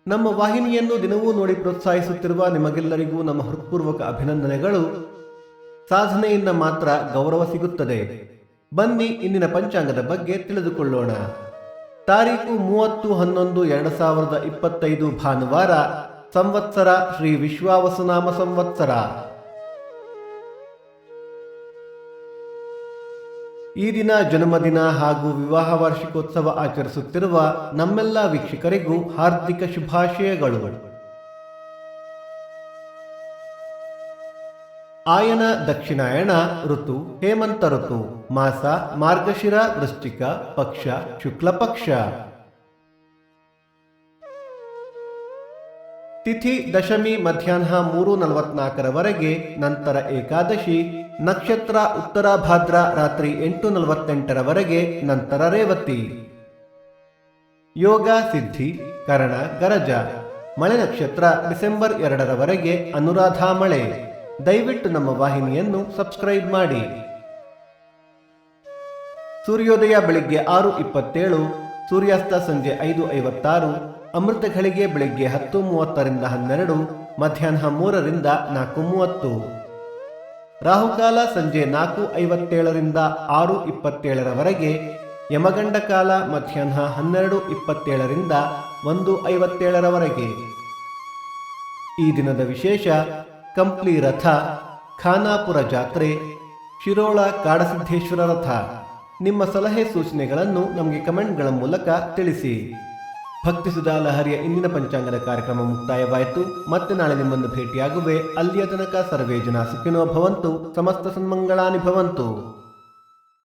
ನಮ್ಮ ವಾಹಿನಿಯನ್ನು ದಿನವೂ ನೋಡಿ ಪ್ರೋತ್ಸಾಹಿಸುತ್ತಿರುವ ನಿಮಗೆಲ್ಲರಿಗೂ ನಮ್ಮ ಹೃತ್ಪೂರ್ವಕ ಅಭಿನಂದನೆಗಳು. ಸಾಧನೆಯಿಂದ ಮಾತ್ರ ಗೌರವ ಸಿಗುತ್ತದೆ. ಬನ್ನಿ ಇಂದಿನ ಪಂಚಾಂಗದ ಬಗ್ಗೆ ತಿಳಿದುಕೊಳ್ಳೋಣ. ತಾರೀಕು 30/11/2025 ಭಾನುವಾರ. ಸಂವತ್ಸರ ಶ್ರೀ ವಿಶ್ವಾವಸುನಾಮ ಸಂವತ್ಸರ. ಈ ದಿನ ಜನ್ಮದಿನ ಹಾಗೂ ವಿವಾಹ ವಾರ್ಷಿಕೋತ್ಸವ ಆಚರಿಸುತ್ತಿರುವ ನಮ್ಮೆಲ್ಲ ವೀಕ್ಷಕರಿಗೂ ಹಾರ್ದಿಕ ಶುಭಾಶಯಗಳು. ಆಯನ ದಕ್ಷಿಣಾಯಣ ಋತು ಹೇಮಂತ ಋತು. ಮಾಸ ಮಾರ್ಗಶಿರ ವೃಶ್ಚಿಕ. ಪಕ್ಷ ಶುಕ್ಲ ಪಕ್ಷ. ತಿಥಿ ದಶಮಿ ಮಧ್ಯಾಹ್ನ 3:44 ನಂತರ ಏಕಾದಶಿ. ನಕ್ಷತ್ರ ಉತ್ತರಾಭಾದ್ರ ರಾತ್ರಿ 8:48 ನಂತರ ರೇವತಿ. ಯೋಗ ಸಿದ್ಧಿ ಕರಣ ಗರಜ. ಮಳೆ ನಕ್ಷತ್ರ ಡಿಸೆಂಬರ್ 2 ಅನುರಾಧ ಮಳೆ. ದಯವಿಟ್ಟು ನಮ್ಮ ವಾಹಿನಿಯನ್ನು ಸಬ್ಸ್ಕ್ರೈಬ್ ಮಾಡಿ. ಸೂರ್ಯೋದಯ ಬೆಳಿಗ್ಗೆ 6:27, ಸೂರ್ಯಾಸ್ತ ಸಂಜೆ 5:56, ಅಮೃತ ಘಳಿಗೆ ಬೆಳಿಗ್ಗೆ 10:30 12, ಮಧ್ಯಾಹ್ನ 3 4:30. ರಾಹುಕಾಲ ಸಂಜೆ 4:57 6:27, ಯಮಗಂಡ ಕಾಲ ಮಧ್ಯಾಹ್ನ 12:27 1:57. ಈ ದಿನದ ವಿಶೇಷ: ಕಂಪ್ಲಿ ರಥ, ಖಾನಾಪುರ ಜಾತ್ರೆ, ಶಿರೋಳ ಕಾಡಸಿದ್ದೇಶ್ವರ ರಥ. ನಿಮ್ಮ ಸಲಹೆ ಸೂಚನೆಗಳನ್ನು ನಮಗೆ ಕಮೆಂಟ್ಗಳ ಮೂಲಕ ತಿಳಿಸಿ. ಭಕ್ತಿಸುಧಾ ಲಹರಿಯ ಇಂದಿನ ಪಂಚಾಂಗದ ಕಾರ್ಯಕ್ರಮ ಮುಕ್ತಾಯವಾಯಿತು. ಮತ್ತೆ ನಾಳೆ ನಿಮ್ಮನ್ನು ಭೇಟಿಯಾಗುವೆ. ಅಲ್ಲಿಯ ತನಕ ಸರ್ವೇ ಜನ ಸುಖಿನೋ ಭವಂತು. ಸಮಸ್ತ ಸನ್ಮಂಗಳಾನಿ ಭವಂತು.